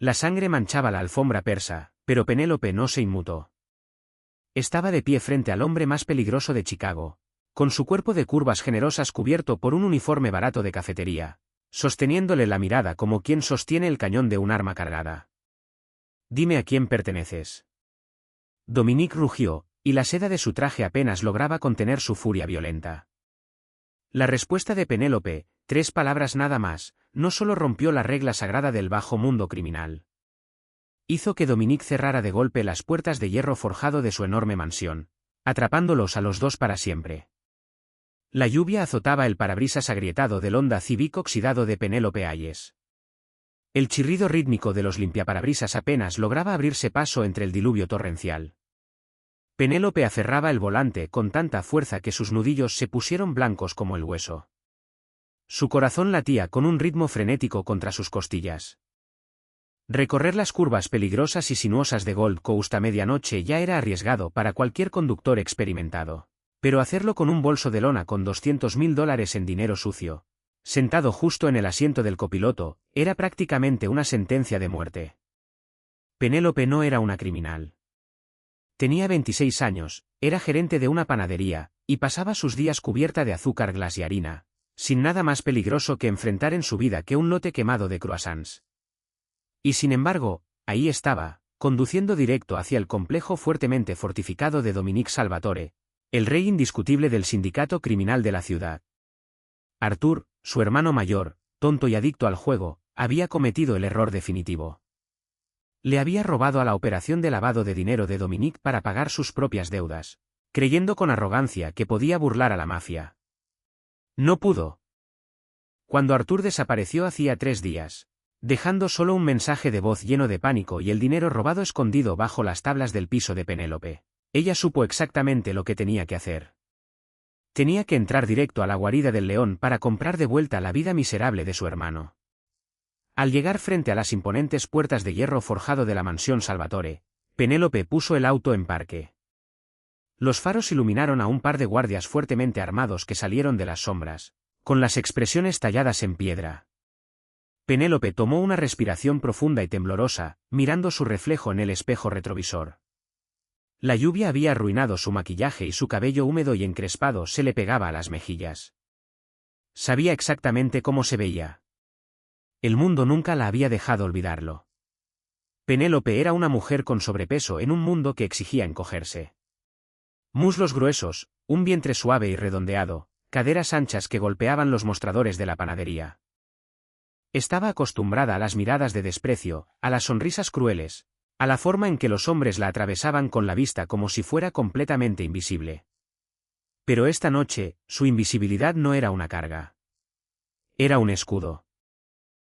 La sangre manchaba la alfombra persa, pero Penélope no se inmutó. Estaba de pie frente al hombre más peligroso de Chicago, con su cuerpo de curvas generosas cubierto por un uniforme barato de cafetería, sosteniéndole la mirada como quien sostiene el cañón de un arma cargada. «Dime a quién perteneces». Dominique rugió, y la seda de su traje apenas lograba contener su furia violenta. La respuesta de Penélope, 3 palabras nada más, no solo rompió la regla sagrada del bajo mundo criminal. Hizo que Dominique cerrara de golpe las puertas de hierro forjado de su enorme mansión, atrapándolos a los dos para siempre. La lluvia azotaba el parabrisas agrietado del Honda Civic oxidado de Penélope Hayes. El chirrido rítmico de los limpiaparabrisas apenas lograba abrirse paso entre el diluvio torrencial. Penélope aferraba el volante con tanta fuerza que sus nudillos se pusieron blancos como el hueso. Su corazón latía con un ritmo frenético contra sus costillas. Recorrer las curvas peligrosas y sinuosas de Gold Coast a medianoche ya era arriesgado para cualquier conductor experimentado, pero hacerlo con un bolso de lona con $200.000 en dinero sucio, sentado justo en el asiento del copiloto, era prácticamente una sentencia de muerte. Penélope no era una criminal. Tenía 26 años, era gerente de una panadería, y pasaba sus días cubierta de azúcar glas y harina, sin nada más peligroso que enfrentar en su vida que un lote quemado de croissants. Y sin embargo, ahí estaba, conduciendo directo hacia el complejo fuertemente fortificado de Dominique Salvatore, el rey indiscutible del sindicato criminal de la ciudad. Arthur, su hermano mayor, tonto y adicto al juego, había cometido el error definitivo. Le había robado a la operación de lavado de dinero de Dominique para pagar sus propias deudas, creyendo con arrogancia que podía burlar a la mafia. No pudo. Cuando Arthur desapareció hacía 3 días, dejando solo un mensaje de voz lleno de pánico y el dinero robado escondido bajo las tablas del piso de Penélope, ella supo exactamente lo que tenía que hacer. Tenía que entrar directo a la guarida del león para comprar de vuelta la vida miserable de su hermano. Al llegar frente a las imponentes puertas de hierro forjado de la mansión Salvatore, Penélope puso el auto en parque. Los faros iluminaron a un par de guardias fuertemente armados que salieron de las sombras, con las expresiones talladas en piedra. Penélope tomó una respiración profunda y temblorosa, mirando su reflejo en el espejo retrovisor. La lluvia había arruinado su maquillaje y su cabello húmedo y encrespado se le pegaba a las mejillas. Sabía exactamente cómo se veía. El mundo nunca la había dejado olvidarlo. Penélope era una mujer con sobrepeso en un mundo que exigía encogerse. Muslos gruesos, un vientre suave y redondeado, caderas anchas que golpeaban los mostradores de la panadería. Estaba acostumbrada a las miradas de desprecio, a las sonrisas crueles, a la forma en que los hombres la atravesaban con la vista como si fuera completamente invisible. Pero esta noche, su invisibilidad no era una carga. Era un escudo.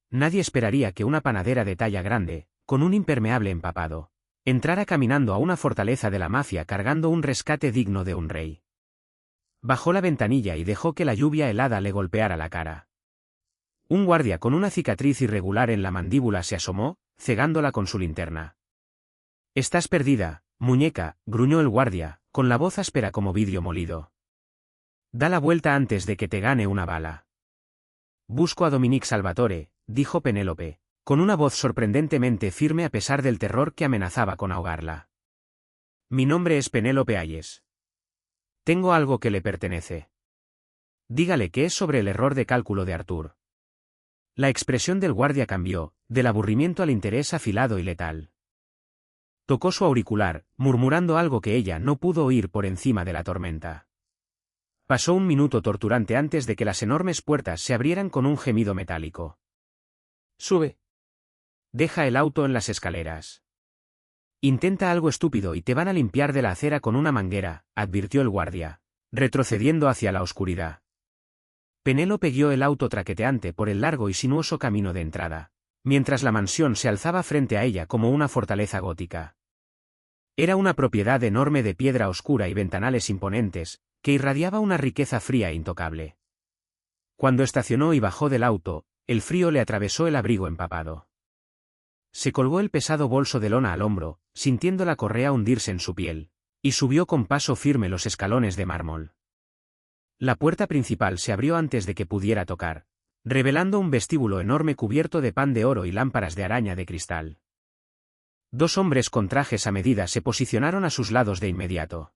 Nadie esperaría que una panadera de talla grande, con un impermeable empapado, entrara caminando a una fortaleza de la mafia cargando un rescate digno de un rey. Bajó la ventanilla y dejó que la lluvia helada le golpeara la cara. Un guardia con una cicatriz irregular en la mandíbula se asomó, cegándola con su linterna. «Estás perdida, muñeca», gruñó el guardia, con la voz áspera como vidrio molido. «Da la vuelta antes de que te gane una bala». «Busco a Dominique Salvatore», dijo Penélope, con una voz sorprendentemente firme a pesar del terror que amenazaba con ahogarla. «Mi nombre es Penélope Hayes. Tengo algo que le pertenece. Dígale que es sobre el error de cálculo de Arthur». La expresión del guardia cambió, del aburrimiento al interés afilado y letal. Tocó su auricular, murmurando algo que ella no pudo oír por encima de la tormenta. Pasó un minuto torturante antes de que las enormes puertas se abrieran con un gemido metálico. «Sube. Deja el auto en las escaleras. Intenta algo estúpido y te van a limpiar de la acera con una manguera», advirtió el guardia, retrocediendo hacia la oscuridad. Penélope guió el auto traqueteante por el largo y sinuoso camino de entrada, mientras la mansión se alzaba frente a ella como una fortaleza gótica. Era una propiedad enorme de piedra oscura y ventanales imponentes, que irradiaba una riqueza fría e intocable. Cuando estacionó y bajó del auto, el frío le atravesó el abrigo empapado. Se colgó el pesado bolso de lona al hombro, sintiendo la correa hundirse en su piel, y subió con paso firme los escalones de mármol. La puerta principal se abrió antes de que pudiera tocar, revelando un vestíbulo enorme cubierto de pan de oro y lámparas de araña de cristal. Dos hombres con trajes a medida se posicionaron a sus lados de inmediato.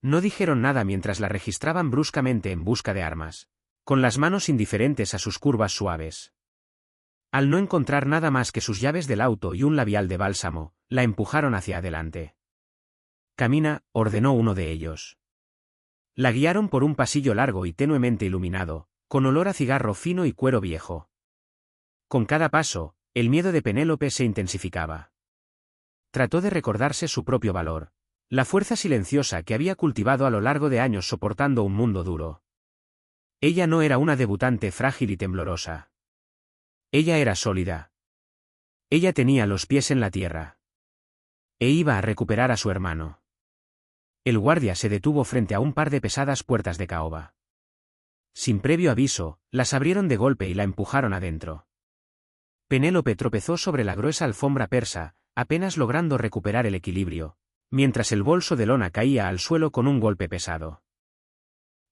No dijeron nada mientras la registraban bruscamente en busca de armas, con las manos indiferentes a sus curvas suaves. Al no encontrar nada más que sus llaves del auto y un labial de bálsamo, la empujaron hacia adelante. «Camina», ordenó uno de ellos. La guiaron por un pasillo largo y tenuemente iluminado, con olor a cigarro fino y cuero viejo. Con cada paso, el miedo de Penélope se intensificaba. Trató de recordarse su propio valor, la fuerza silenciosa que había cultivado a lo largo de años soportando un mundo duro. Ella no era una debutante frágil y temblorosa. Ella era sólida. Ella tenía los pies en la tierra. E iba a recuperar a su hermano. El guardia se detuvo frente a un par de pesadas puertas de caoba. Sin previo aviso, las abrieron de golpe y la empujaron adentro. Penélope tropezó sobre la gruesa alfombra persa, apenas logrando recuperar el equilibrio, mientras el bolso de lona caía al suelo con un golpe pesado.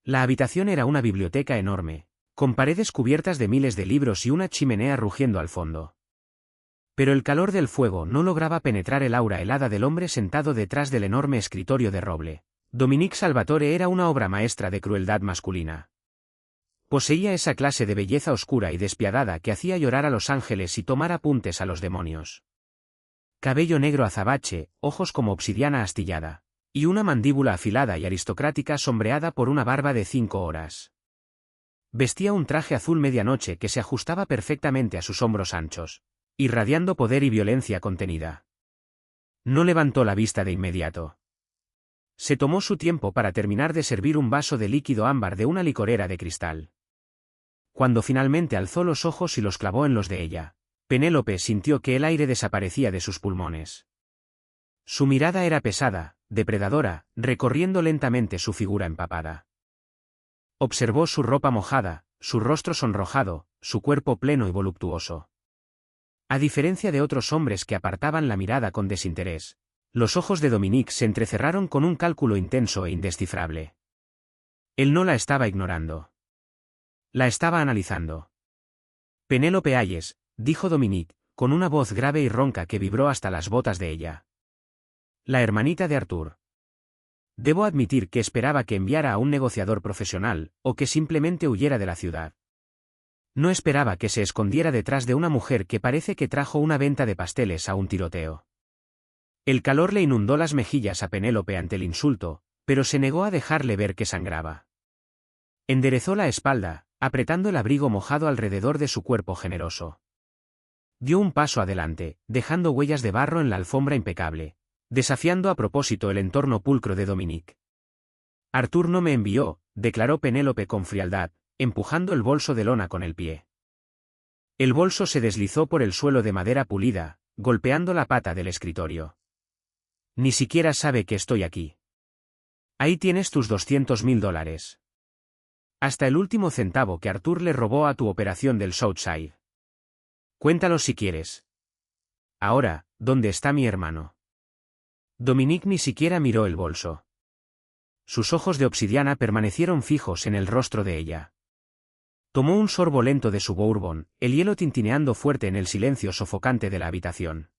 La habitación era una biblioteca enorme, con paredes cubiertas de miles de libros y una chimenea rugiendo al fondo. Pero el calor del fuego no lograba penetrar el aura helada del hombre sentado detrás del enorme escritorio de roble. Dominique Salvatore era una obra maestra de crueldad masculina. Poseía esa clase de belleza oscura y despiadada que hacía llorar a los ángeles y tomar apuntes a los demonios. Cabello negro azabache, ojos como obsidiana astillada, y una mandíbula afilada y aristocrática sombreada por una barba de 5 horas. Vestía un traje azul medianoche que se ajustaba perfectamente a sus hombros anchos, irradiando poder y violencia contenida. No levantó la vista de inmediato. Se tomó su tiempo para terminar de servir un vaso de líquido ámbar de una licorera de cristal. Cuando finalmente alzó los ojos y los clavó en los de ella, Penélope sintió que el aire desaparecía de sus pulmones. Su mirada era pesada, depredadora, recorriendo lentamente su figura empapada. Observó su ropa mojada, su rostro sonrojado, su cuerpo pleno y voluptuoso. A diferencia de otros hombres que apartaban la mirada con desinterés, los ojos de Dominique se entrecerraron con un cálculo intenso e indescifrable. Él no la estaba ignorando. La estaba analizando. Penélope Hayes, dijo Dominique, con una voz grave y ronca que vibró hasta las botas de ella. La hermanita de Arthur. Debo admitir que esperaba que enviara a un negociador profesional, o que simplemente huyera de la ciudad. No esperaba que se escondiera detrás de una mujer que parece que trajo una venta de pasteles a un tiroteo. El calor le inundó las mejillas a Penélope ante el insulto, pero se negó a dejarle ver que sangraba. Enderezó la espalda, apretando el abrigo mojado alrededor de su cuerpo generoso. Dio un paso adelante, dejando huellas de barro en la alfombra impecable, desafiando a propósito el entorno pulcro de Dominique. Arthur no me envió, declaró Penélope con frialdad, empujando el bolso de lona con el pie. El bolso se deslizó por el suelo de madera pulida, golpeando la pata del escritorio. Ni siquiera sabe que estoy aquí. Ahí tienes tus $200.000. Hasta el último centavo que Arthur le robó a tu operación del Southside. Cuéntalos si quieres. Ahora, ¿dónde está mi hermano? Dominique ni siquiera miró el bolso. Sus ojos de obsidiana permanecieron fijos en el rostro de ella. Tomó un sorbo lento de su bourbon, el hielo tintineando fuerte en el silencio sofocante de la habitación.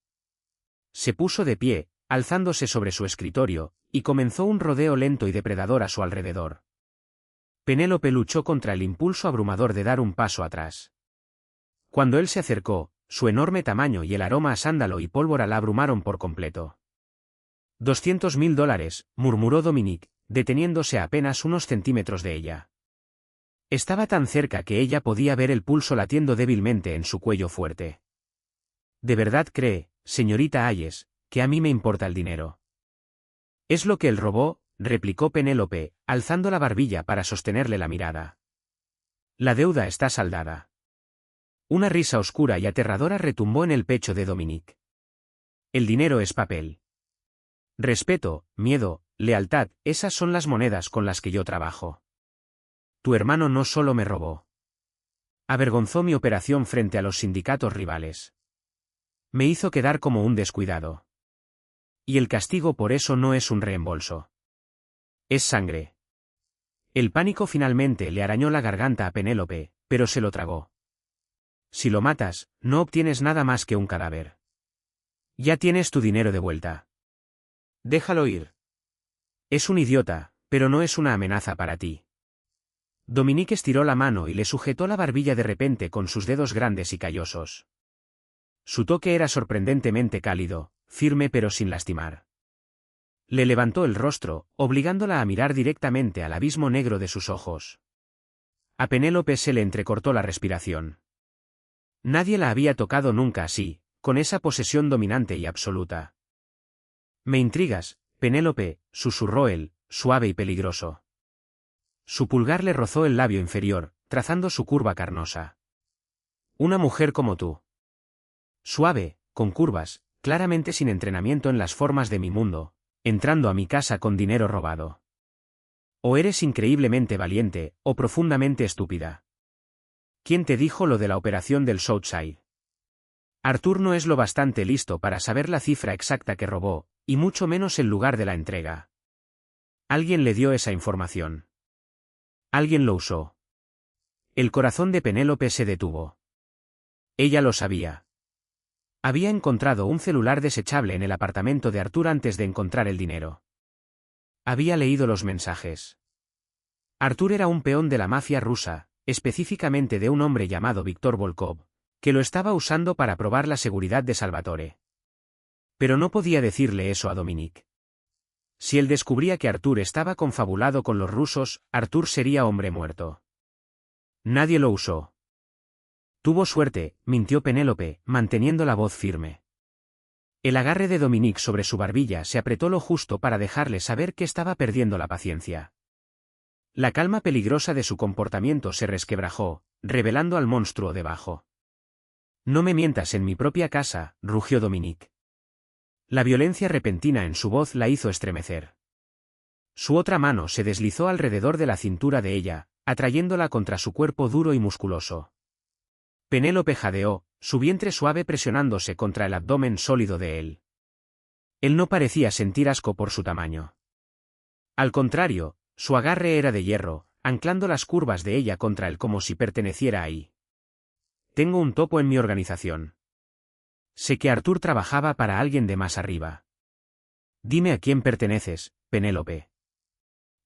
Se puso de pie, alzándose sobre su escritorio, y comenzó un rodeo lento y depredador a su alrededor. Penélope luchó contra el impulso abrumador de dar un paso atrás. Cuando él se acercó, su enorme tamaño y el aroma a sándalo y pólvora la abrumaron por completo. $200.000, murmuró Dominique, deteniéndose a apenas unos centímetros de ella. Estaba tan cerca que ella podía ver el pulso latiendo débilmente en su cuello fuerte. ¿De verdad cree, señorita Hayes, que a mí me importa el dinero? Es lo que él robó, replicó Penélope, alzando la barbilla para sostenerle la mirada. La deuda está saldada. Una risa oscura y aterradora retumbó en el pecho de Dominique. El dinero es papel. Respeto, miedo, lealtad, esas son las monedas con las que yo trabajo. Tu hermano no solo me robó. Avergonzó mi operación frente a los sindicatos rivales. Me hizo quedar como un descuidado. Y el castigo por eso no es un reembolso. Es sangre. El pánico finalmente le arañó la garganta a Penélope, pero se lo tragó. Si lo matas, no obtienes nada más que un cadáver. Ya tienes tu dinero de vuelta. Déjalo ir. Es un idiota, pero no es una amenaza para ti. Dominique estiró la mano y le sujetó la barbilla de repente con sus dedos grandes y callosos. Su toque era sorprendentemente cálido, firme pero sin lastimar. Le levantó el rostro, obligándola a mirar directamente al abismo negro de sus ojos. A Penélope se le entrecortó la respiración. Nadie la había tocado nunca así, con esa posesión dominante y absoluta. Me intrigas, Penélope, susurró él, suave y peligroso. Su pulgar le rozó el labio inferior, trazando su curva carnosa. Una mujer como tú. Suave, con curvas, claramente sin entrenamiento en las formas de mi mundo, entrando a mi casa con dinero robado. O eres increíblemente valiente, o profundamente estúpida. ¿Quién te dijo lo de la operación del Southside? Arthur no es lo bastante listo para saber la cifra exacta que robó, y mucho menos el lugar de la entrega. Alguien le dio esa información. Alguien lo usó. El corazón de Penélope se detuvo. Ella lo sabía. Había encontrado un celular desechable en el apartamento de Arthur antes de encontrar el dinero. Había leído los mensajes. Arthur era un peón de la mafia rusa, específicamente de un hombre llamado Víctor Volkov, que lo estaba usando para probar la seguridad de Salvatore. Pero no podía decirle eso a Dominique. Si él descubría que Arthur estaba confabulado con los rusos, Arthur sería hombre muerto. Nadie lo usó. Tuvo suerte, mintió Penélope, manteniendo la voz firme. El agarre de Dominique sobre su barbilla se apretó lo justo para dejarle saber que estaba perdiendo la paciencia. La calma peligrosa de su comportamiento se resquebrajó, revelando al monstruo debajo. No me mientas en mi propia casa, rugió Dominique. La violencia repentina en su voz la hizo estremecer. Su otra mano se deslizó alrededor de la cintura de ella, atrayéndola contra su cuerpo duro y musculoso. Penélope jadeó, su vientre suave presionándose contra el abdomen sólido de él. Él no parecía sentir asco por su tamaño. Al contrario, su agarre era de hierro, anclando las curvas de ella contra él como si perteneciera ahí. Tengo un topo en mi organización. Sé que Arthur trabajaba para alguien de más arriba. Dime a quién perteneces, Penélope.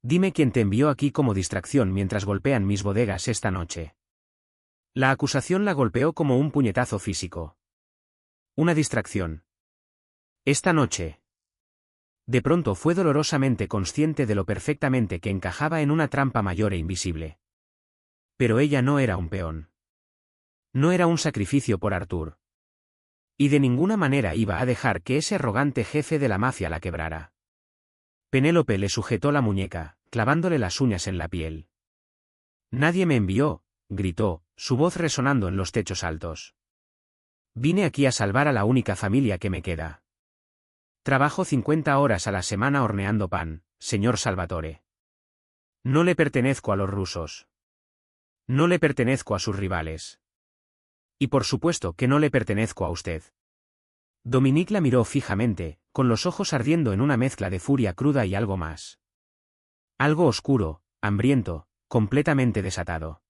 Dime quién te envió aquí como distracción mientras golpean mis bodegas esta noche. La acusación la golpeó como un puñetazo físico. Una distracción. Esta noche. De pronto fue dolorosamente consciente de lo perfectamente que encajaba en una trampa mayor e invisible. Pero ella no era un peón. No era un sacrificio por Arthur. Y de ninguna manera iba a dejar que ese arrogante jefe de la mafia la quebrara. Penélope le sujetó la muñeca, clavándole las uñas en la piel. Nadie me envió, gritó, su voz resonando en los techos altos. Vine aquí a salvar a la única familia que me queda. Trabajo 50 horas a la semana horneando pan, señor Salvatore. No le pertenezco a los rusos. No le pertenezco a sus rivales. Y por supuesto que no le pertenezco a usted. Dominique la miró fijamente, con los ojos ardiendo en una mezcla de furia cruda y algo más. Algo oscuro, hambriento, completamente desatado.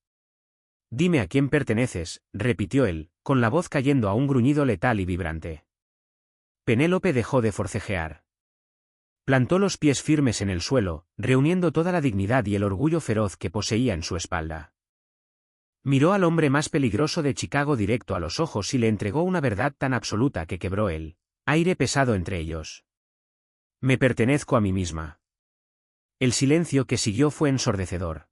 Dime a quién perteneces, repitió él, con la voz cayendo a un gruñido letal y vibrante. Penélope dejó de forcejear. Plantó los pies firmes en el suelo, reuniendo toda la dignidad y el orgullo feroz que poseía en su espalda. Miró al hombre más peligroso de Chicago directo a los ojos y le entregó una verdad tan absoluta que quebró el aire pesado entre ellos. Me pertenezco a mí misma. El silencio que siguió fue ensordecedor.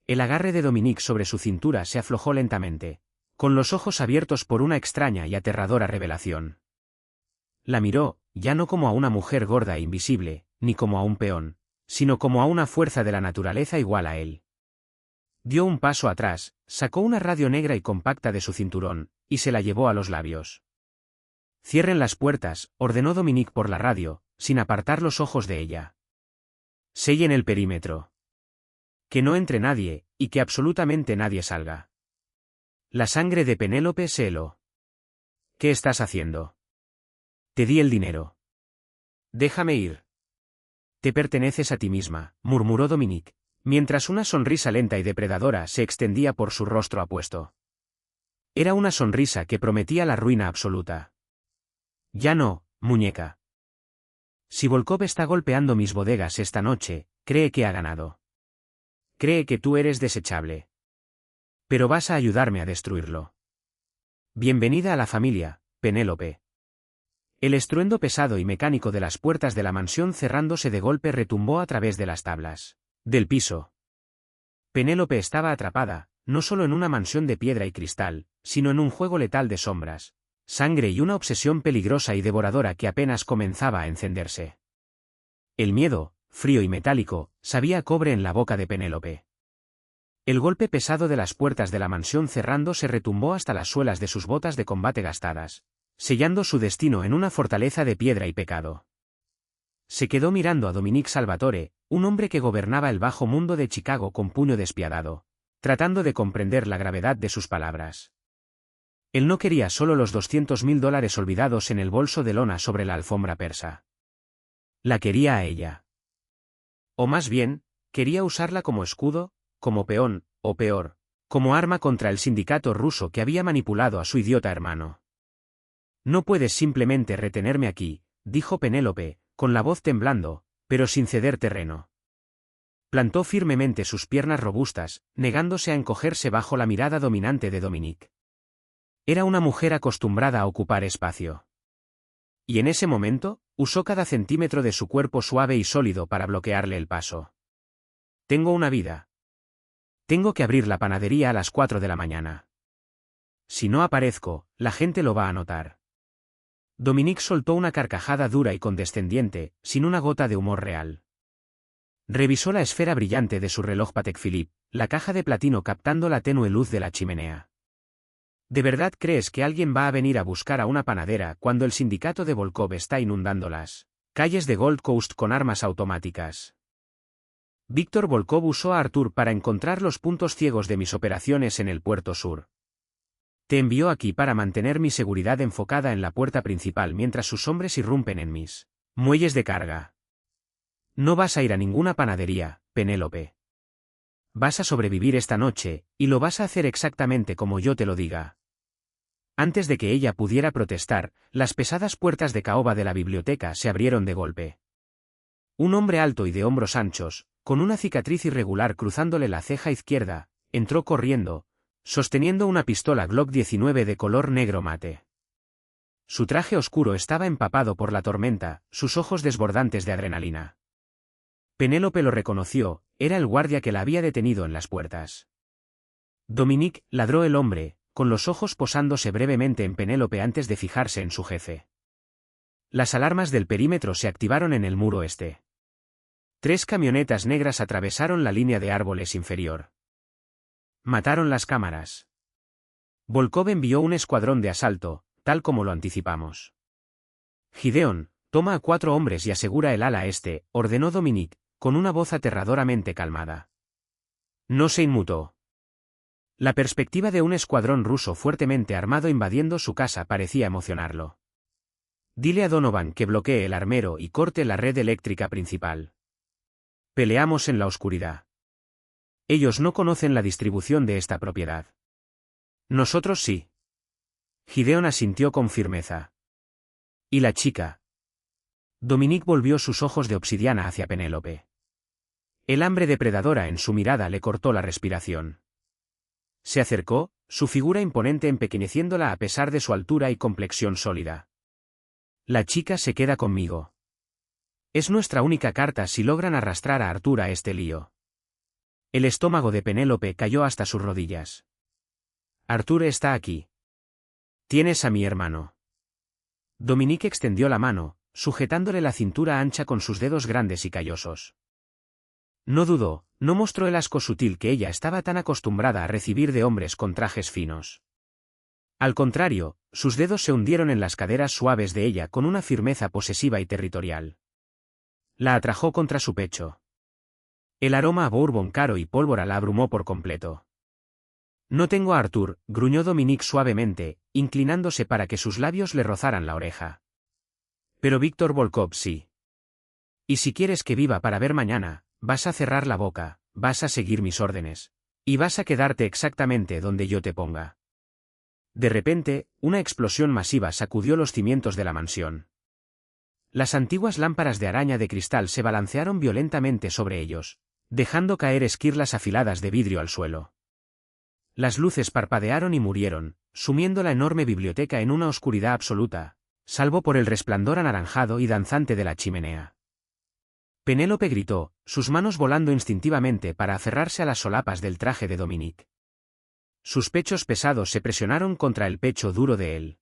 El agarre de Dominique sobre su cintura se aflojó lentamente, con los ojos abiertos por una extraña y aterradora revelación. La miró, ya no como a una mujer gorda e invisible, ni como a un peón, sino como a una fuerza de la naturaleza igual a él. Dio un paso atrás, sacó una radio negra y compacta de su cinturón, y se la llevó a los labios. Cierren las puertas, ordenó Dominique por la radio, sin apartar los ojos de ella. Sellen el perímetro. Que no entre nadie, y que absolutamente nadie salga. La sangre de Penélope se heló. ¿Qué estás haciendo? Te di el dinero. Déjame ir. Te perteneces a ti misma, murmuró Dominique, mientras una sonrisa lenta y depredadora se extendía por su rostro apuesto. Era una sonrisa que prometía la ruina absoluta. Ya no, muñeca. Si Volkov está golpeando mis bodegas esta noche, cree que ha ganado. Cree que tú eres desechable. Pero vas a ayudarme a destruirlo. Bienvenida a la familia, Penélope. El estruendo pesado y mecánico de las puertas de la mansión cerrándose de golpe retumbó a través de las tablas del piso. Penélope estaba atrapada, no solo en una mansión de piedra y cristal, sino en un juego letal de sombras, sangre y una obsesión peligrosa y devoradora que apenas comenzaba a encenderse. El miedo, frío y metálico, sabía a cobre en la boca de Penélope. El golpe pesado de las puertas de la mansión cerrando se retumbó hasta las suelas de sus botas de combate gastadas, sellando su destino en una fortaleza de piedra y pecado. Se quedó mirando a Dominique Salvatore, un hombre que gobernaba el bajo mundo de Chicago con puño despiadado, tratando de comprender la gravedad de sus palabras. Él no quería solo los $200.000 olvidados en el bolso de lona sobre la alfombra persa. La quería a ella. O más bien, quería usarla como escudo, como peón, o peor, como arma contra el sindicato ruso que había manipulado a su idiota hermano. No puedes simplemente retenerme aquí, dijo Penélope, con la voz temblando, pero sin ceder terreno. Plantó firmemente sus piernas robustas, negándose a encogerse bajo la mirada dominante de Dominique. Era una mujer acostumbrada a ocupar espacio. Y en ese momento, usó cada centímetro de su cuerpo suave y sólido para bloquearle el paso. Tengo una vida. Tengo que abrir la panadería a las 4 de la mañana. Si no aparezco, la gente lo va a notar. Dominique soltó una carcajada dura y condescendiente, sin una gota de humor real. Revisó la esfera brillante de su reloj Patek Philippe, la caja de platino captando la tenue luz de la chimenea. ¿De verdad crees que alguien va a venir a buscar a una panadera cuando el sindicato de Volkov está inundando las calles de Gold Coast con armas automáticas? Víctor Volkov usó a Artur para encontrar los puntos ciegos de mis operaciones en el puerto sur. Te envió aquí para mantener mi seguridad enfocada en la puerta principal mientras sus hombres irrumpen en mis muelles de carga. No vas a ir a ninguna panadería, Penélope. Vas a sobrevivir esta noche, y lo vas a hacer exactamente como yo te lo diga. Antes de que ella pudiera protestar, las pesadas puertas de caoba de la biblioteca se abrieron de golpe. Un hombre alto y de hombros anchos, con una cicatriz irregular cruzándole la ceja izquierda, entró corriendo, sosteniendo una pistola Glock 19 de color negro mate. Su traje oscuro estaba empapado por la tormenta, sus ojos desbordantes de adrenalina. Penélope lo reconoció, era el guardia que la había detenido en las puertas. Dominique, ladró el hombre, con los ojos posándose brevemente en Penélope antes de fijarse en su jefe. Las alarmas del perímetro se activaron en el muro este. 3 camionetas negras atravesaron la línea de árboles inferior. Mataron las cámaras. Volkov envió un escuadrón de asalto, tal como lo anticipamos. Gideon, toma a 4 hombres y asegura el ala este, ordenó Dominique, con una voz aterradoramente calmada. No se inmutó. La perspectiva de un escuadrón ruso fuertemente armado invadiendo su casa parecía emocionarlo. Dile a Donovan que bloquee el armero y corte la red eléctrica principal. Peleamos en la oscuridad. Ellos no conocen la distribución de esta propiedad. Nosotros sí. Gideon asintió con firmeza. ¿Y la chica? Dominique volvió sus ojos de obsidiana hacia Penélope. El hambre depredadora en su mirada le cortó la respiración. Se acercó, su figura imponente empequeñeciéndola a pesar de su altura y complexión sólida. La chica se queda conmigo. Es nuestra única carta si logran arrastrar a Artur a este lío. El estómago de Penélope cayó hasta sus rodillas. Artur está aquí. Tienes a mi hermano. Dominique extendió la mano, sujetándole la cintura ancha con sus dedos grandes y callosos. No dudó, no mostró el asco sutil que ella estaba tan acostumbrada a recibir de hombres con trajes finos. Al contrario, sus dedos se hundieron en las caderas suaves de ella con una firmeza posesiva y territorial. La atrajo contra su pecho. El aroma a bourbon caro y pólvora la abrumó por completo. No tengo a Artur, gruñó Dominique suavemente, inclinándose para que sus labios le rozaran la oreja. Pero Víctor Volkov sí. Y si quieres que viva para ver mañana, vas a cerrar la boca, vas a seguir mis órdenes. Y vas a quedarte exactamente donde yo te ponga. De repente, una explosión masiva sacudió los cimientos de la mansión. Las antiguas lámparas de araña de cristal se balancearon violentamente sobre ellos, dejando caer esquirlas afiladas de vidrio al suelo. Las luces parpadearon y murieron, sumiendo la enorme biblioteca en una oscuridad absoluta, salvo por el resplandor anaranjado y danzante de la chimenea. Penélope gritó, sus manos volando instintivamente para aferrarse a las solapas del traje de Dominique. Sus pechos pesados se presionaron contra el pecho duro de él.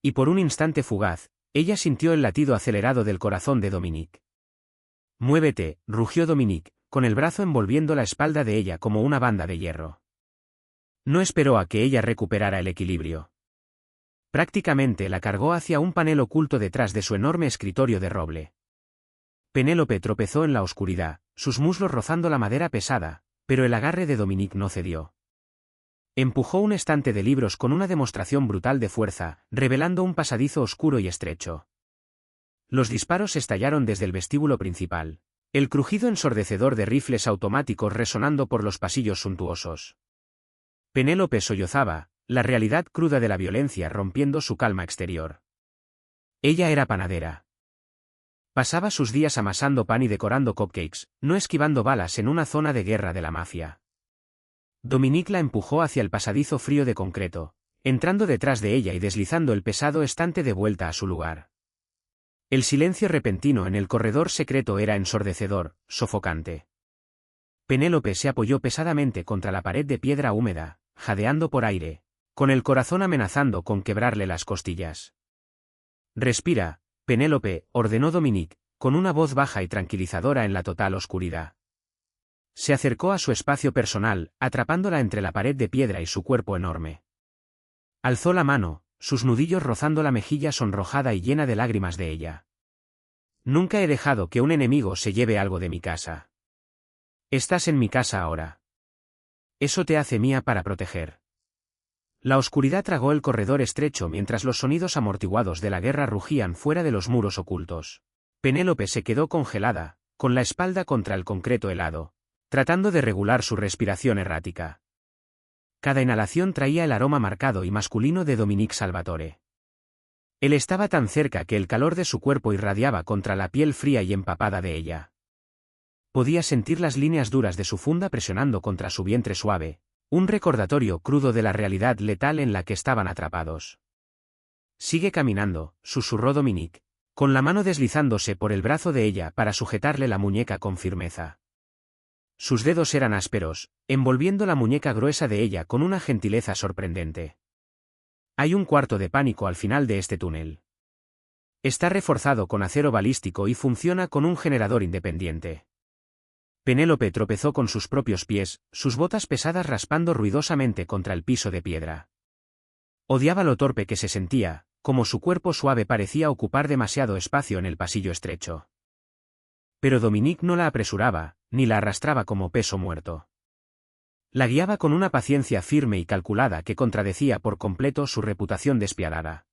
Y por un instante fugaz, ella sintió el latido acelerado del corazón de Dominique. «Muévete», rugió Dominique, con el brazo envolviendo la espalda de ella como una banda de hierro. No esperó a que ella recuperara el equilibrio. Prácticamente la cargó hacia un panel oculto detrás de su enorme escritorio de roble. Penélope tropezó en la oscuridad, sus muslos rozando la madera pesada, pero el agarre de Dominique no cedió. Empujó un estante de libros con una demostración brutal de fuerza, revelando un pasadizo oscuro y estrecho. Los disparos estallaron desde el vestíbulo principal, el crujido ensordecedor de rifles automáticos resonando por los pasillos suntuosos. Penélope sollozaba, la realidad cruda de la violencia rompiendo su calma exterior. Ella era panadera. Pasaba sus días amasando pan y decorando cupcakes, no esquivando balas en una zona de guerra de la mafia. Dominique la empujó hacia el pasadizo frío de concreto, entrando detrás de ella y deslizando el pesado estante de vuelta a su lugar. El silencio repentino en el corredor secreto era ensordecedor, sofocante. Penélope se apoyó pesadamente contra la pared de piedra húmeda, jadeando por aire, con el corazón amenazando con quebrarle las costillas. «Respira, Penélope», ordenó Dominique, con una voz baja y tranquilizadora en la total oscuridad. Se acercó a su espacio personal, atrapándola entre la pared de piedra y su cuerpo enorme. Alzó la mano, sus nudillos rozando la mejilla sonrojada y llena de lágrimas de ella. «Nunca he dejado que un enemigo se lleve algo de mi casa. Estás en mi casa ahora. Eso te hace mía para proteger». La oscuridad tragó el corredor estrecho mientras los sonidos amortiguados de la guerra rugían fuera de los muros ocultos. Penélope se quedó congelada, con la espalda contra el concreto helado, tratando de regular su respiración errática. Cada inhalación traía el aroma marcado y masculino de Dominique Salvatore. Él estaba tan cerca que el calor de su cuerpo irradiaba contra la piel fría y empapada de ella. Podía sentir las líneas duras de su funda presionando contra su vientre suave, un recordatorio crudo de la realidad letal en la que estaban atrapados. «Sigue caminando», susurró Dominique, con la mano deslizándose por el brazo de ella para sujetarle la muñeca con firmeza. Sus dedos eran ásperos, envolviendo la muñeca gruesa de ella con una gentileza sorprendente. «Hay un cuarto de pánico al final de este túnel. Está reforzado con acero balístico y funciona con un generador independiente». Penélope tropezó con sus propios pies, sus botas pesadas raspando ruidosamente contra el piso de piedra. Odiaba lo torpe que se sentía, como su cuerpo suave parecía ocupar demasiado espacio en el pasillo estrecho. Pero Dominique no la apresuraba, ni la arrastraba como peso muerto. La guiaba con una paciencia firme y calculada que contradecía por completo su reputación despiadada.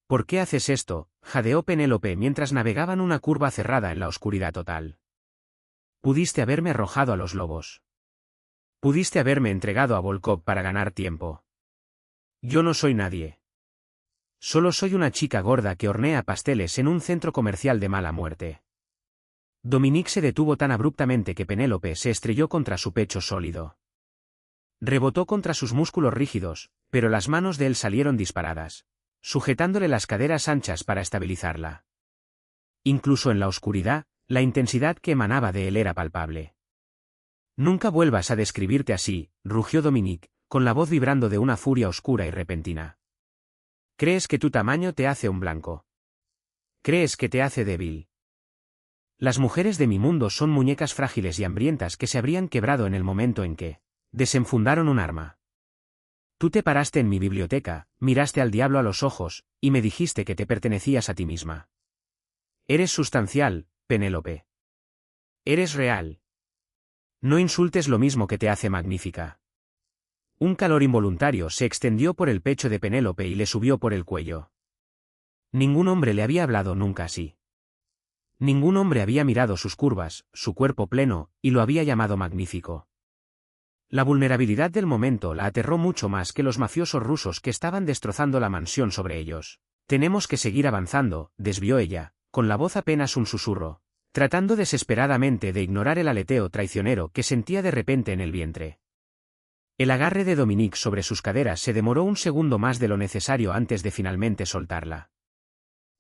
«¿Por qué haces esto?», jadeó Penélope mientras navegaban una curva cerrada en la oscuridad total. «Pudiste haberme arrojado a los lobos. Pudiste haberme entregado a Volkov para ganar tiempo. Yo no soy nadie. Solo soy una chica gorda que hornea pasteles en un centro comercial de mala muerte». Dominique se detuvo tan abruptamente que Penélope se estrelló contra su pecho sólido. Rebotó contra sus músculos rígidos, pero las manos de él salieron disparadas, sujetándole las caderas anchas para estabilizarla. Incluso en la oscuridad, la intensidad que emanaba de él era palpable. «Nunca vuelvas a describirte así», rugió Dominique, con la voz vibrando de una furia oscura y repentina. «¿Crees que tu tamaño te hace un blanco? ¿Crees que te hace débil? Las mujeres de mi mundo son muñecas frágiles y hambrientas que se habrían quebrado en el momento en que desenfundaron un arma. Tú te paraste en mi biblioteca, miraste al diablo a los ojos, y me dijiste que te pertenecías a ti misma. Eres sustancial, Penélope. Eres real. No insultes lo mismo que te hace magnífica». Un calor involuntario se extendió por el pecho de Penélope y le subió por el cuello. Ningún hombre le había hablado nunca así. Ningún hombre había mirado sus curvas, su cuerpo pleno, y lo había llamado magnífico. La vulnerabilidad del momento la aterró mucho más que los mafiosos rusos que estaban destrozando la mansión sobre ellos. Tenemos que seguir avanzando, desvió ella, con la voz apenas un susurro, tratando desesperadamente de ignorar el aleteo traicionero que sentía de repente en el vientre. El agarre de Dominique sobre sus caderas se demoró un segundo más de lo necesario antes de finalmente soltarla.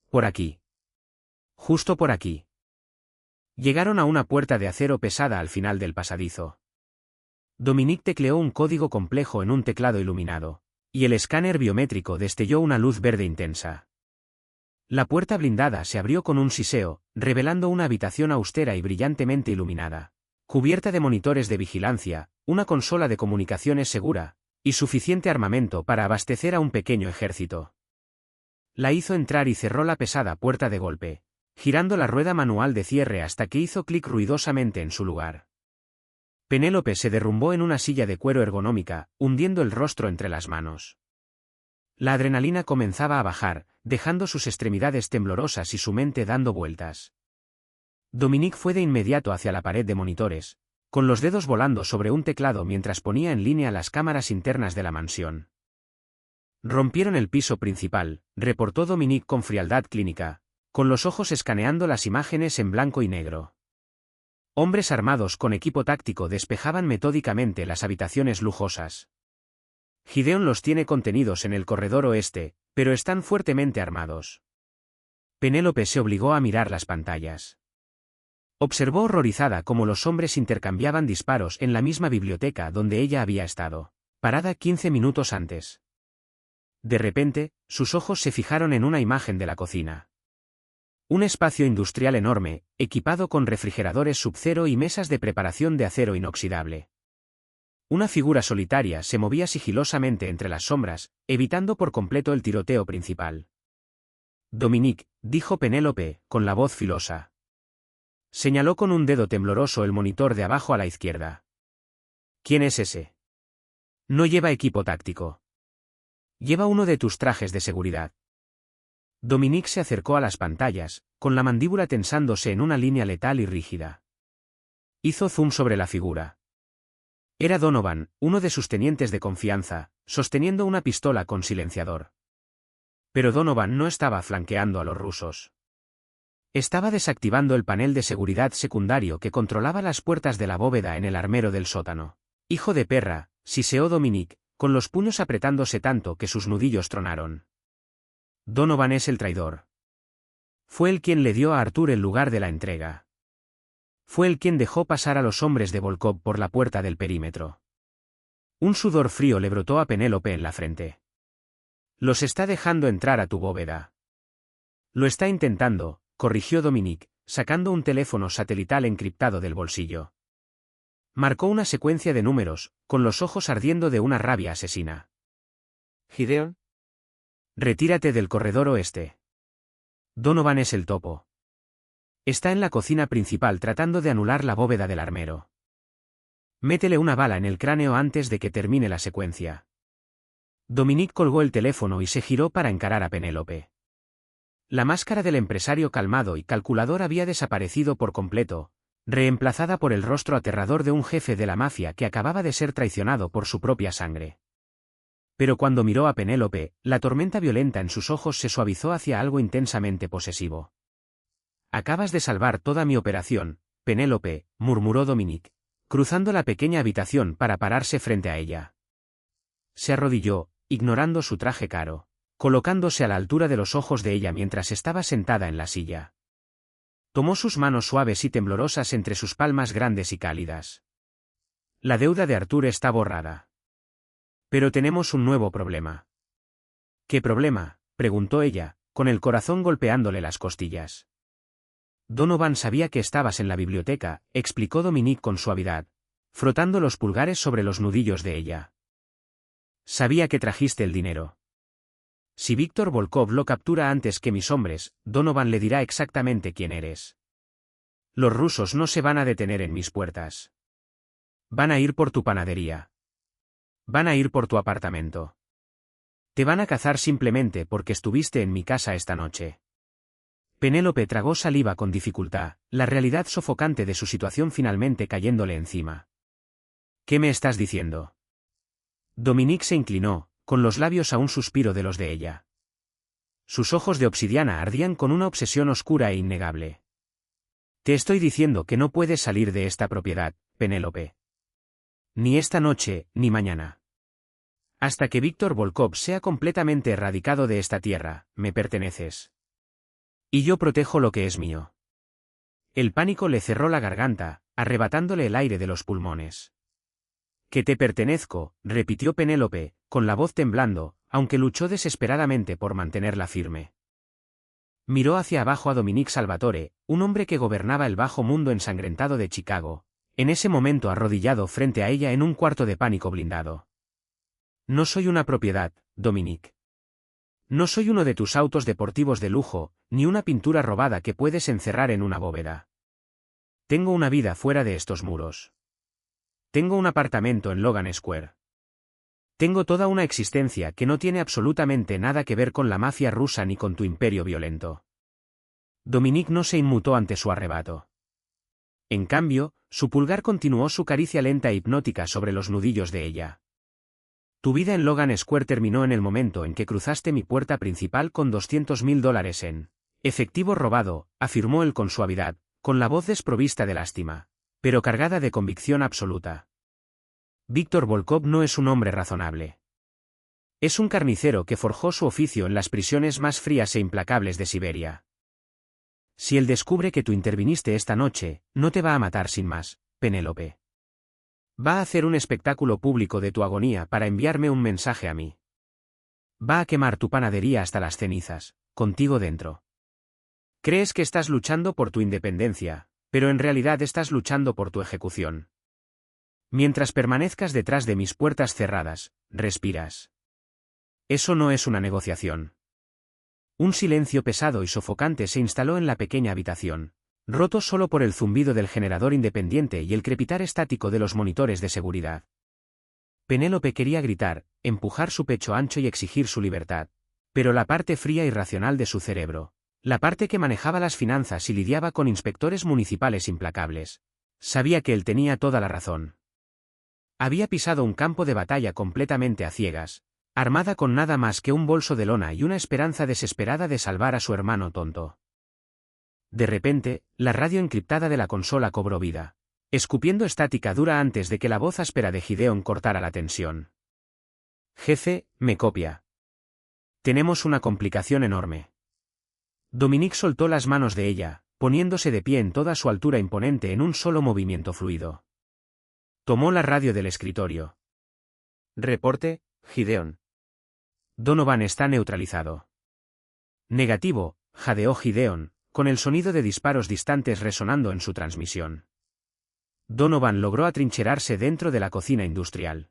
Por aquí. Justo por aquí. Llegaron a una puerta de acero pesada al final del pasadizo. Dominique tecleó un código complejo en un teclado iluminado, y el escáner biométrico destelló una luz verde intensa. La puerta blindada se abrió con un siseo, revelando una habitación austera y brillantemente iluminada, cubierta de monitores de vigilancia, una consola de comunicaciones segura, y suficiente armamento para abastecer a un pequeño ejército. La hizo entrar y cerró la pesada puerta de golpe, girando la rueda manual de cierre hasta que hizo clic ruidosamente en su lugar. Penélope se derrumbó en una silla de cuero ergonómica, hundiendo el rostro entre las manos. La adrenalina comenzaba a bajar, dejando sus extremidades temblorosas y su mente dando vueltas. Dominique fue de inmediato hacia la pared de monitores, con los dedos volando sobre un teclado mientras ponía en línea las cámaras internas de la mansión. Rompieron el piso principal, reportó Dominique con frialdad clínica, con los ojos escaneando las imágenes en blanco y negro. Hombres armados con equipo táctico despejaban metódicamente las habitaciones lujosas. Gideon los tiene contenidos en el corredor oeste, pero están fuertemente armados. Penélope se obligó a mirar las pantallas. Observó horrorizada cómo los hombres intercambiaban disparos en la misma biblioteca donde ella había estado, parada 15 minutos antes. De repente, sus ojos se fijaron en una imagen de la cocina. Un espacio industrial enorme, equipado con refrigeradores subcero y mesas de preparación de acero inoxidable. Una figura solitaria se movía sigilosamente entre las sombras, evitando por completo el tiroteo principal. Dominique, dijo Penélope, con la voz filosa. Señaló con un dedo tembloroso el monitor de abajo a la izquierda. ¿Quién es ese? No lleva equipo táctico. Lleva uno de tus trajes de seguridad. Dominique se acercó a las pantallas, con la mandíbula tensándose en una línea letal y rígida. Hizo zoom sobre la figura. Era Donovan, uno de sus tenientes de confianza, sosteniendo una pistola con silenciador. Pero Donovan no estaba flanqueando a los rusos. Estaba desactivando el panel de seguridad secundario que controlaba las puertas de la bóveda en el armero del sótano. Hijo de perra, siseó Dominique, con los puños apretándose tanto que sus nudillos tronaron. Donovan es el traidor. Fue él quien le dio a Arthur el lugar de la entrega. Fue él quien dejó pasar a los hombres de Volkov por la puerta del perímetro. Un sudor frío le brotó a Penélope en la frente. Los está dejando entrar a tu bóveda. Lo está intentando, corrigió Dominique, sacando un teléfono satelital encriptado del bolsillo. Marcó una secuencia de números, con los ojos ardiendo de una rabia asesina. Gideon. Retírate del corredor oeste. Donovan es el topo. Está en la cocina principal tratando de anular la bóveda del armero. Métele una bala en el cráneo antes de que termine la secuencia. Dominique colgó el teléfono y se giró para encarar a Penélope. La máscara del empresario calmado y calculador había desaparecido por completo, reemplazada por el rostro aterrador de un jefe de la mafia que acababa de ser traicionado por su propia sangre. Pero cuando miró a Penélope, la tormenta violenta en sus ojos se suavizó hacia algo intensamente posesivo. Acabas de salvar toda mi operación, Penélope, murmuró Dominique, cruzando la pequeña habitación para pararse frente a ella. Se arrodilló, ignorando su traje caro, colocándose a la altura de los ojos de ella mientras estaba sentada en la silla. Tomó sus manos suaves y temblorosas entre sus palmas grandes y cálidas. La deuda de Arthur está borrada. Pero tenemos un nuevo problema. ¿Qué problema?, preguntó ella, con el corazón golpeándole las costillas. Donovan sabía que estabas en la biblioteca, explicó Dominique con suavidad, frotando los pulgares sobre los nudillos de ella. Sabía que trajiste el dinero. Si Víctor Volkov lo captura antes que mis hombres, Donovan le dirá exactamente quién eres. Los rusos no se van a detener en mis puertas. Van a ir por tu panadería. Van a ir por tu apartamento. Te van a cazar simplemente porque estuviste en mi casa esta noche. Penélope tragó saliva con dificultad, la realidad sofocante de su situación finalmente cayéndole encima. ¿Qué me estás diciendo? Dominique se inclinó, con los labios a un suspiro de los de ella. Sus ojos de obsidiana ardían con una obsesión oscura e innegable. Te estoy diciendo que no puedes salir de esta propiedad, Penélope. Ni esta noche, ni mañana. Hasta que Víctor Volkov sea completamente erradicado de esta tierra, me perteneces. Y yo protejo lo que es mío. El pánico le cerró la garganta, arrebatándole el aire de los pulmones. Que te pertenezco, repitió Penélope, con la voz temblando, aunque luchó desesperadamente por mantenerla firme. Miró hacia abajo a Dominique Salvatore, un hombre que gobernaba el bajo mundo ensangrentado de Chicago, en ese momento arrodillado frente a ella en un cuarto de pánico blindado. No soy una propiedad, Dominique. No soy uno de tus autos deportivos de lujo, ni una pintura robada que puedes encerrar en una bóveda. Tengo una vida fuera de estos muros. Tengo un apartamento en Logan Square. Tengo toda una existencia que no tiene absolutamente nada que ver con la mafia rusa ni con tu imperio violento. Dominique no se inmutó ante su arrebato. En cambio, su pulgar continuó su caricia lenta e hipnótica sobre los nudillos de ella. Tu vida en Logan Square terminó en el momento en que cruzaste mi puerta principal con $200,000 en efectivo robado, afirmó él con suavidad, con la voz desprovista de lástima, pero cargada de convicción absoluta. Víctor Volkov no es un hombre razonable. Es un carnicero que forjó su oficio en las prisiones más frías e implacables de Siberia. Si él descubre que tú interviniste esta noche, no te va a matar sin más, Penélope. Va a hacer un espectáculo público de tu agonía para enviarme un mensaje a mí. Va a quemar tu panadería hasta las cenizas, contigo dentro. Crees que estás luchando por tu independencia, pero en realidad estás luchando por tu ejecución. Mientras permanezcas detrás de mis puertas cerradas, respiras. Eso no es una negociación. Un silencio pesado y sofocante se instaló en la pequeña habitación, roto solo por el zumbido del generador independiente y el crepitar estático de los monitores de seguridad. Penélope quería gritar, empujar su pecho ancho y exigir su libertad, pero la parte fría y racional de su cerebro, la parte que manejaba las finanzas y lidiaba con inspectores municipales implacables, sabía que él tenía toda la razón. Había pisado un campo de batalla completamente a ciegas, armada con nada más que un bolso de lona y una esperanza desesperada de salvar a su hermano tonto. De repente, la radio encriptada de la consola cobró vida, escupiendo estática dura antes de que la voz áspera de Gideon cortara la tensión. Jefe, me copia. Tenemos una complicación enorme. Dominique soltó las manos de ella, poniéndose de pie en toda su altura imponente en un solo movimiento fluido. Tomó la radio del escritorio. Reporte, Gideon. Donovan está neutralizado. Negativo, jadeó Gideon, con el sonido de disparos distantes resonando en su transmisión. Donovan logró atrincherarse dentro de la cocina industrial.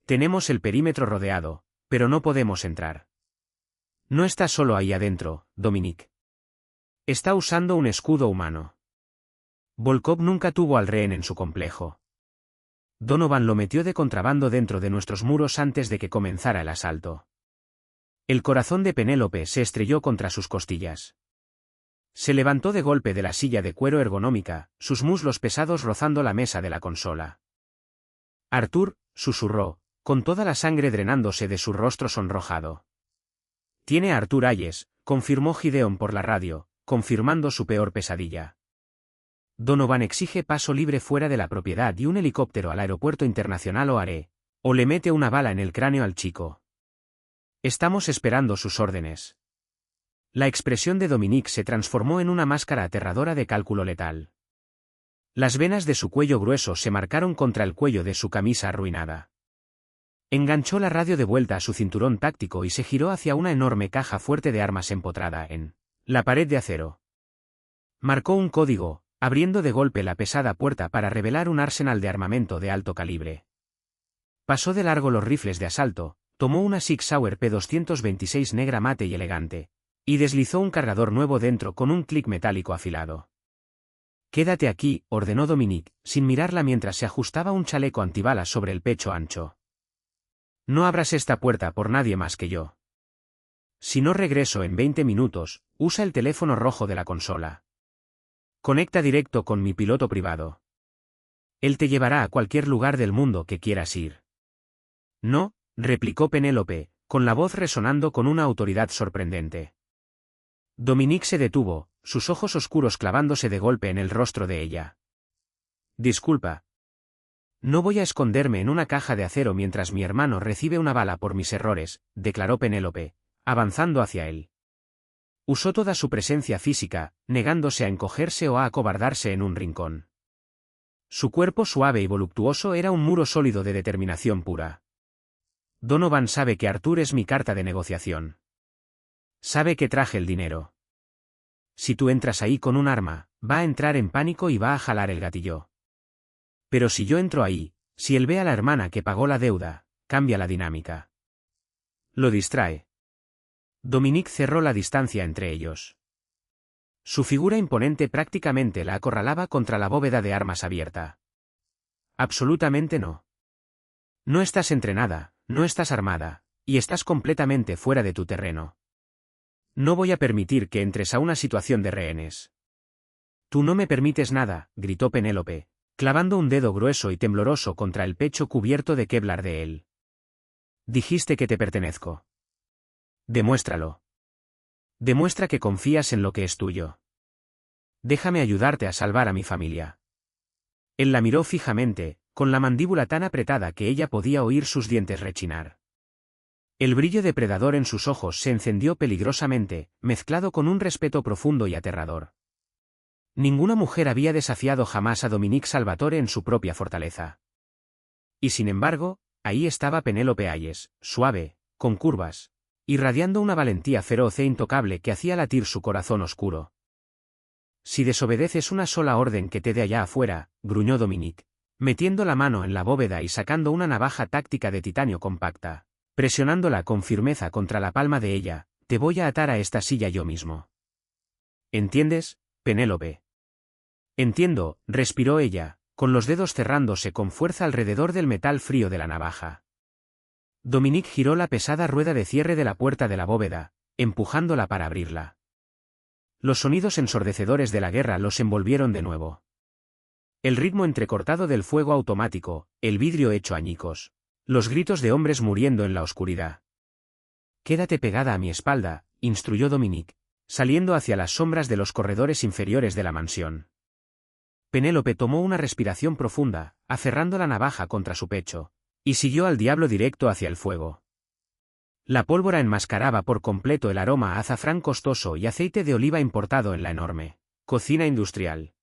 Tenemos el perímetro rodeado, pero no podemos entrar. No está solo ahí adentro, Dominique. Está usando un escudo humano. Volkov nunca tuvo al rehén en su complejo. Donovan lo metió de contrabando dentro de nuestros muros antes de que comenzara el asalto. El corazón de Penélope se estrelló contra sus costillas. Se levantó de golpe de la silla de cuero ergonómica, sus muslos pesados rozando la mesa de la consola. Arthur, susurró, con toda la sangre drenándose de su rostro sonrojado. Tiene a Arthur Hayes, confirmó Gideon por la radio, confirmando su peor pesadilla. Donovan exige paso libre fuera de la propiedad y un helicóptero al aeropuerto internacional O'Hare, o le mete una bala en el cráneo al chico. Estamos esperando sus órdenes. La expresión de Dominique se transformó en una máscara aterradora de cálculo letal. Las venas de su cuello grueso se marcaron contra el cuello de su camisa arruinada. Enganchó la radio de vuelta a su cinturón táctico y se giró hacia una enorme caja fuerte de armas empotrada en la pared de acero. Marcó un código, abriendo de golpe la pesada puerta para revelar un arsenal de armamento de alto calibre. Pasó de largo los rifles de asalto, tomó una Sig Sauer P226 negra mate y elegante, y deslizó un cargador nuevo dentro con un clic metálico afilado. Quédate aquí, ordenó Dominique, sin mirarla mientras se ajustaba un chaleco antibalas sobre el pecho ancho. No abras esta puerta por nadie más que yo. Si no regreso en 20 minutos, usa el teléfono rojo de la consola. Conecta directo con mi piloto privado. Él te llevará a cualquier lugar del mundo que quieras ir. No, replicó Penélope, con la voz resonando con una autoridad sorprendente. Dominique se detuvo, sus ojos oscuros clavándose de golpe en el rostro de ella. Disculpa. No voy a esconderme en una caja de acero mientras mi hermano recibe una bala por mis errores, declaró Penélope, avanzando hacia él. Usó toda su presencia física, negándose a encogerse o a acobardarse en un rincón. Su cuerpo suave y voluptuoso era un muro sólido de determinación pura. Donovan sabe que Arthur es mi carta de negociación. Sabe que traje el dinero. Si tú entras ahí con un arma, va a entrar en pánico y va a jalar el gatillo. Pero si yo entro ahí, si él ve a la hermana que pagó la deuda, cambia la dinámica. Lo distrae. Dominique cerró la distancia entre ellos. Su figura imponente prácticamente la acorralaba contra la bóveda de armas abierta. Absolutamente no. No estás entrenada, no estás armada, y estás completamente fuera de tu terreno. No voy a permitir que entres a una situación de rehenes. Tú no me permites nada, gritó Penélope, clavando un dedo grueso y tembloroso contra el pecho cubierto de Kevlar de él. Dijiste que te pertenezco. Demuéstralo. Demuestra que confías en lo que es tuyo. Déjame ayudarte a salvar a mi familia. Él la miró fijamente, con la mandíbula tan apretada que ella podía oír sus dientes rechinar. El brillo depredador en sus ojos se encendió peligrosamente, mezclado con un respeto profundo y aterrador. Ninguna mujer había desafiado jamás a Dominique Salvatore en su propia fortaleza. Y sin embargo, ahí estaba Penélope Hayes, suave, con curvas, irradiando una valentía feroz e intocable que hacía latir su corazón oscuro. Si desobedeces una sola orden que te dé allá afuera, gruñó Dominique, metiendo la mano en la bóveda y sacando una navaja táctica de titanio compacta, presionándola con firmeza contra la palma de ella, te voy a atar a esta silla yo mismo. ¿Entiendes, Penélope? Entiendo, respiró ella, con los dedos cerrándose con fuerza alrededor del metal frío de la navaja. Dominique giró la pesada rueda de cierre de la puerta de la bóveda, empujándola para abrirla. Los sonidos ensordecedores de la guerra los envolvieron de nuevo. El ritmo entrecortado del fuego automático, el vidrio hecho añicos, los gritos de hombres muriendo en la oscuridad. Quédate pegada a mi espalda, instruyó Dominique, saliendo hacia las sombras de los corredores inferiores de la mansión. Penélope tomó una respiración profunda, aferrando la navaja contra su pecho, y siguió al diablo directo hacia el fuego. La pólvora enmascaraba por completo el aroma a azafrán costoso y aceite de oliva importado en la enorme cocina industrial.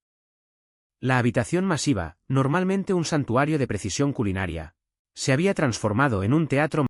La habitación masiva, normalmente un santuario de precisión culinaria, se había transformado en un teatro